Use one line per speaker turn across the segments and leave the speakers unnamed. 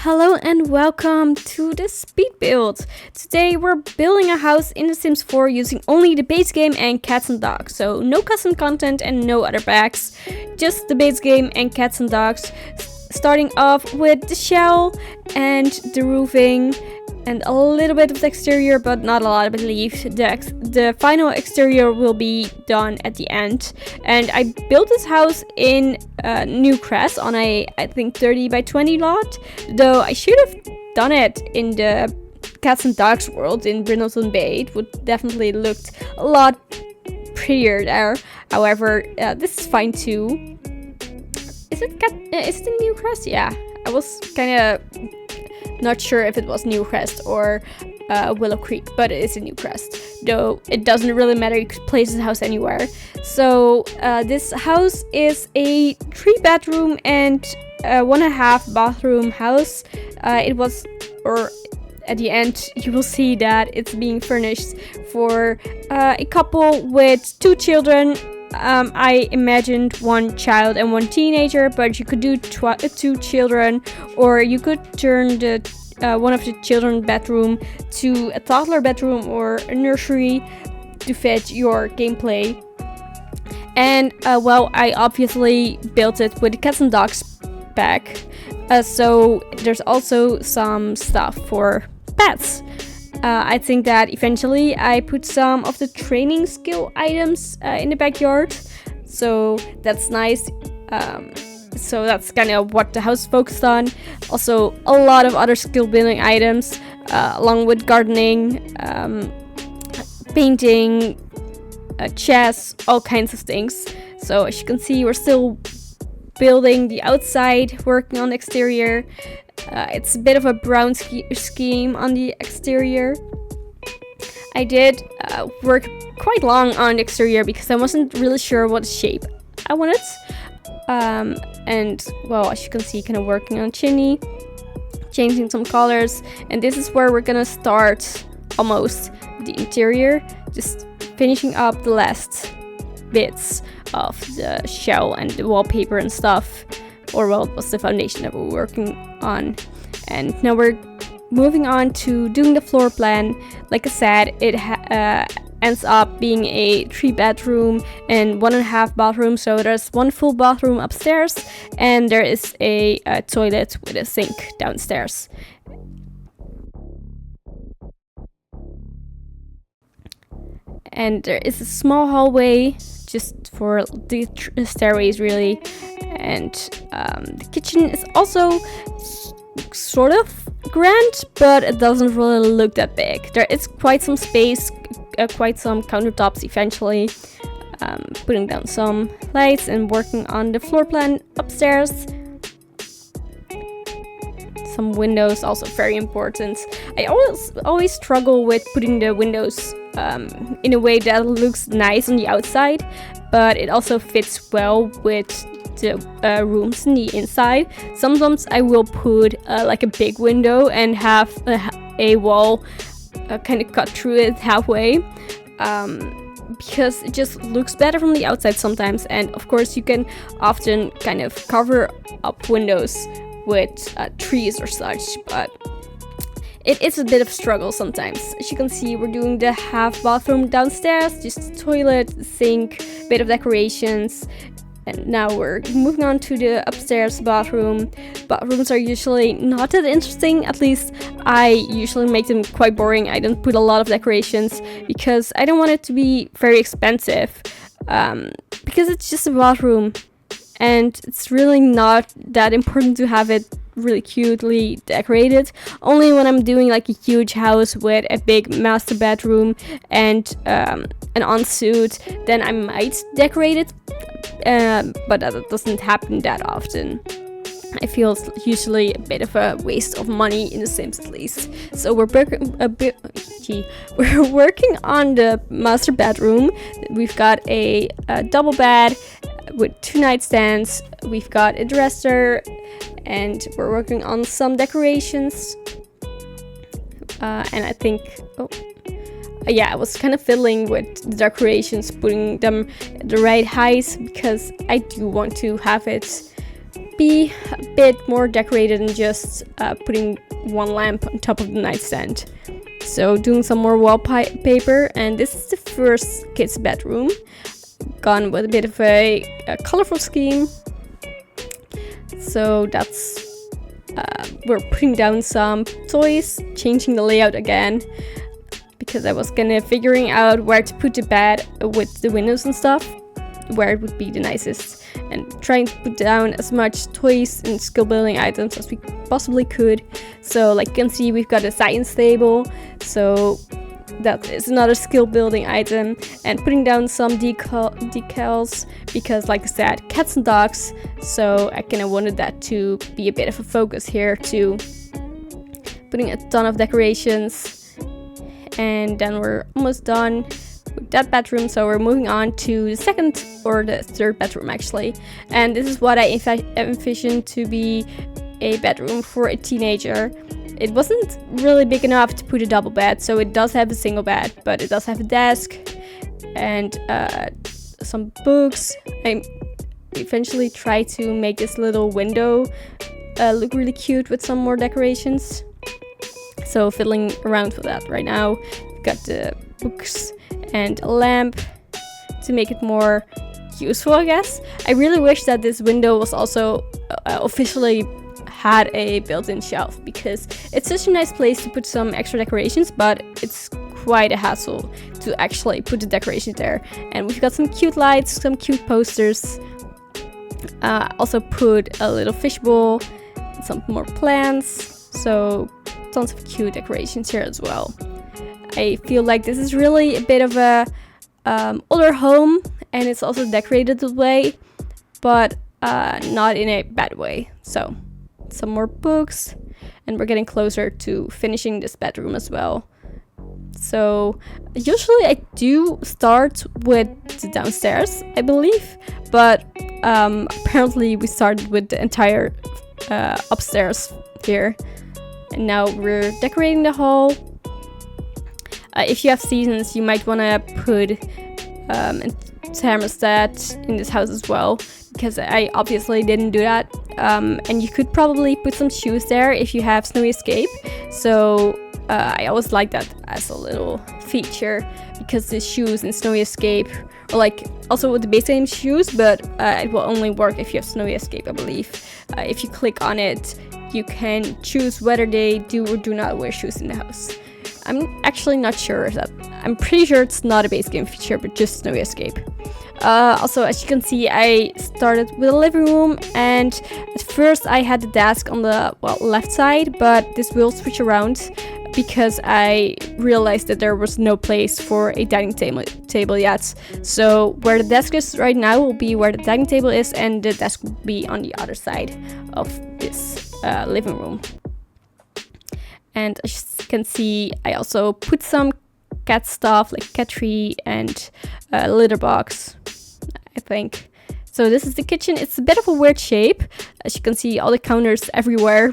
Hello and welcome to the Speedbuild. Today we're building a house in The Sims 4 using only the base game and cats and dogs. So no custom content and no other packs, just the base game and cats and dogs. Starting off with the shell and the roofing and a little bit of the exterior, but not a lot, I believe. The final exterior will be done at the end. And I built this house in New Crest on I think 30 by 20 lot, though I should have done it in the Cats and Dogs world in Brindleton Bay. It would definitely looked a lot prettier there. However, this is fine too. Is it in New Crest? Yeah, I was kind of not sure if it was New Crest or Willow Creek, but it is in New Crest. Though it doesn't really matter, you could place this house anywhere. So this house is a 3-bedroom and 1.5 bathroom house. At the end you will see that it's being furnished for a couple with 2 children. I imagined 1 child and 1 teenager, but you could do 2 children, or you could turn the one of the children's bedroom to a toddler bedroom or a nursery to fit your gameplay. And I obviously built it with the cats and dogs pack, so there's also some stuff for pets. I think that eventually I put some of the training skill items in the backyard, so that's nice. So that's kind of what the house focused on. Also a lot of other skill building items, along with gardening, painting, chess, all kinds of things. So as you can see, we're still building the outside, working on the exterior. It's a bit of a brown scheme on the exterior. I did work quite long on the exterior because I wasn't really sure what shape I wanted. And as you can see, kind of working on chimney, changing some colors. And this is where we're gonna start almost the interior, just finishing up the last bits of the shell and the wallpaper and stuff. Or it was the foundation that we were working on. And now we're moving on to doing the floor plan. Like I said, it ends up being a 3-bedroom and 1.5 bathroom. So there's 1 full bathroom upstairs, and there is a toilet with a sink downstairs. And there is a small hallway just for the stairways, really. And the kitchen is also sort of grand, but it doesn't really look that big. There is quite some space, quite some countertops eventually. Putting down some lights and working on the floor plan upstairs. Some windows, also very important. I always struggle with putting the windows in a way that looks nice on the outside, but it also fits well with the rooms in the inside. Sometimes I will put like a big window and have a wall kind of cut through it halfway, because it just looks better from the outside sometimes. And of course you can often kind of cover up windows with trees or such, but it is a bit of a struggle sometimes. As you can see, we're doing the half bathroom downstairs, just a toilet, sink, bit of decorations. And now we're moving on to the upstairs bathroom. Bathrooms are usually not that interesting, at least I usually make them quite boring. I don't put a lot of decorations because I don't want it to be very expensive, because it's just a bathroom and it's really not that important to have it really cutely decorated. Only when I'm doing like a huge house with a big master bedroom and an ensuite, then I might decorate it. But that doesn't happen that often. I feel it's usually a bit of a waste of money in The Sims, at least. So we're working on the master bedroom. We've got a double bed with 2 nightstands. We've got a dresser, and we're working on some decorations. And I think, I was kind of fiddling with the decorations, putting them the right height, because I do want to have it be a bit more decorated than just putting one lamp on top of the nightstand. So doing some more wallpaper, and this is the first kid's bedroom, gone with a bit of a colorful scheme. So that's we're putting down some toys, changing the layout again, because I was figuring out where to put the bed with the windows and stuff, where it would be the nicest, and trying to put down as much toys and skill building items as we possibly could. So like you can see, we've got a science table, so that is another skill building item, and putting down some decals because, like I said, cats and dogs, so I kind of wanted that to be a bit of a focus here too. Putting a ton of decorations, and then we're almost done with that bedroom, so we're moving on to the second or the third bedroom actually, and this is what I envisioned to be a bedroom for a teenager. It wasn't really big enough to put a double bed, so it does have a single bed, but it does have a desk and some books. I eventually tried to make this little window look really cute with some more decorations, so fiddling around with that right now. We've got the books and a lamp to make it more useful, I guess. I really wish that this window was also officially had a built-in shelf, because it's such a nice place to put some extra decorations, but it's quite a hassle to actually put the decorations there. And we've got some cute lights, some cute posters. Also put a little fishbowl, some more plants, so tons of cute decorations here as well. I feel like this is really a bit of a older home, and it's also decorated that way, but not in a bad way. So some more books, and we're getting closer to finishing this bedroom as well. So usually I do start with the downstairs, I believe, but apparently we started with the entire upstairs here, and now we're decorating the hall. If you have seasons, you might want to put a thermostat in this house as well, because I obviously didn't do that. And you could probably put some shoes there if you have Snowy Escape. So I always like that as a little feature, because the shoes in Snowy Escape are like also with the base game shoes, but it will only work if you have Snowy Escape, I believe. If you click on it, you can choose whether they do or do not wear shoes in the house. I'm actually not sure that. I'm pretty sure it's not a base game feature, but just Snowy Escape. Also, as you can see, I started with a living room, and at first I had the desk on the left side, but this will switch around because I realized that there was no place for a dining table yet. So where the desk is right now will be where the dining table is, and the desk will be on the other side of this living room. And as you can see, I also put some cat stuff like cat tree and a litter box, I think. So this is the kitchen. It's a bit of a weird shape. As you can see, all the counters everywhere.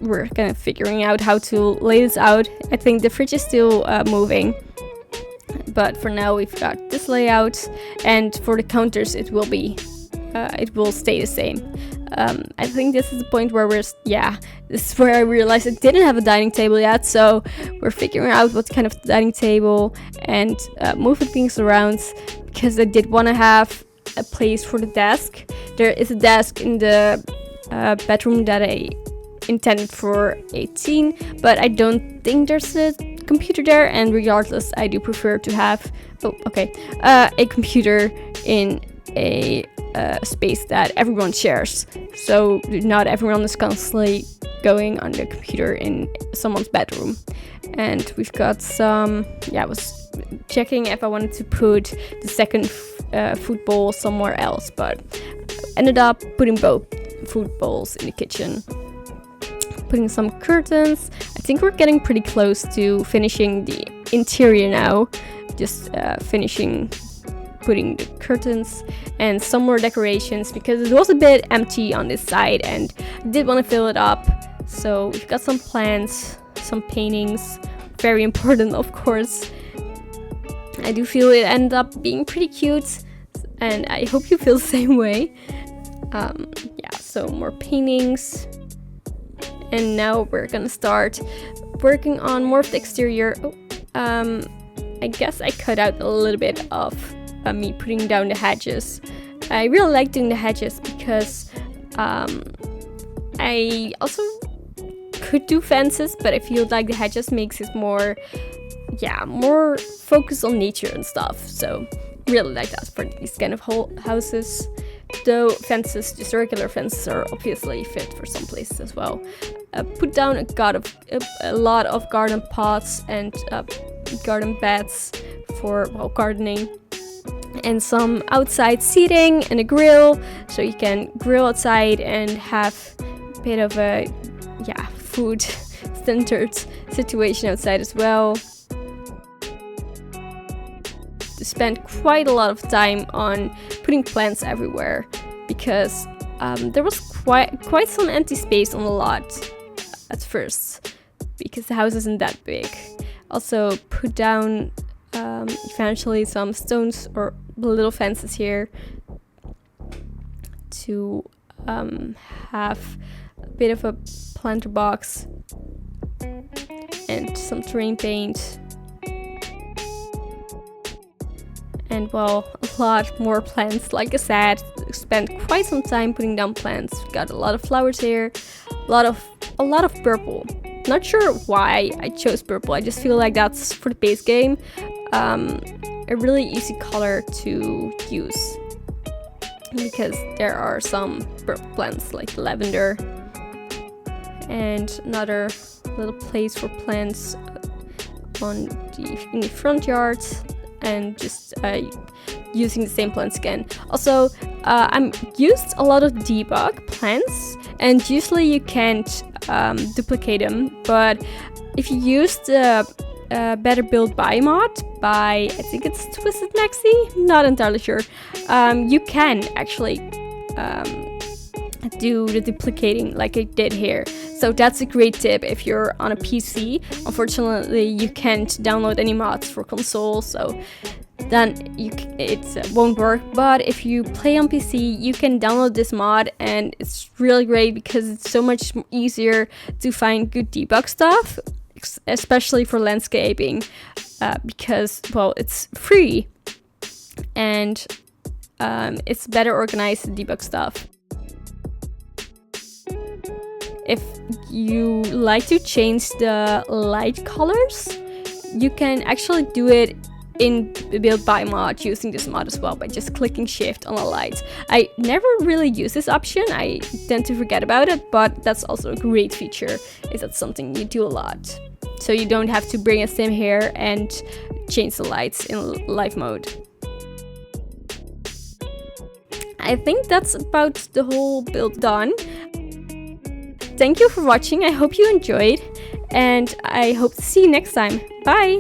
We're kind of figuring out how to lay this out. I think the fridge is still moving, but for now we've got this layout, and for the counters it will stay the same. I think this is the point where this is where I realized I didn't have a dining table yet, so we're figuring out what kind of dining table and moving things around, because I did want to have a place for the desk. There is a desk in the bedroom that I intended for a teen, but I don't think there's a computer there, and regardless, I do prefer to have a computer in a space that everyone shares, so not everyone is constantly going on the computer in someone's bedroom. And we've got some, I was checking if I wanted to put the second food bowl somewhere else, but ended up putting both food bowls in the kitchen. Putting some curtains. I think we're getting pretty close to finishing the interior now, just finishing putting the curtains and some more decorations, because it was a bit empty on this side and I did want to fill it up. So we've got some plants, some paintings, very important of course. I do feel it ended up being pretty cute, and I hope you feel the same way. Yeah, so more paintings. And now we're gonna start working on more of the exterior. I guess I cut out a little bit of me putting down the hedges. I really like doing the hedges because I also could do fences, but I feel like the hedges makes it more focused on nature and stuff. So really like that for these kind of houses. Though fences, just regular fences, are obviously fit for some places as well. Put down a lot of garden pots and garden beds for gardening, and some outside seating and a grill, so you can grill outside and have a bit of a food centered situation outside as well. To spend quite a lot of time on putting plants everywhere, because there was quite some empty space on the lot at first, because the house isn't that big. Also put down eventually some stones or little fences here to have a bit of a planter box and some terrain paint. And well, a lot more plants. Like I said, spent quite some time putting down plants. Got a lot of flowers here, a lot of purple. Not sure why I chose purple. I just feel like that's for the base game a really easy color to use, because there are some purple plants like lavender, and another little place for plants in the front yard. And just using the same plants again. Also, I'm used a lot of debug plants, and usually you can't duplicate them. But if you use the Better Build Buy mod by, I think it's Twisted Maxi, not entirely sure, you can actually do the duplicating like I did here. So that's a great tip if you're on a PC. Unfortunately, you can't download any mods for console, so then it won't work. But if you play on PC, you can download this mod, and it's really great because it's so much easier to find good debug stuff, especially for landscaping, because, well, it's free and it's better organized debug stuff. If you like to change the light colors, you can actually do it in Build By mod using this mod as well by just clicking shift on the light. I never really use this option, I tend to forget about it, but that's also a great feature, is that something you do a lot. So you don't have to bring a sim here and change the lights in live mode. I think that's about the whole build done. Thank you for watching, I hope you enjoyed, and I hope to see you next time. Bye!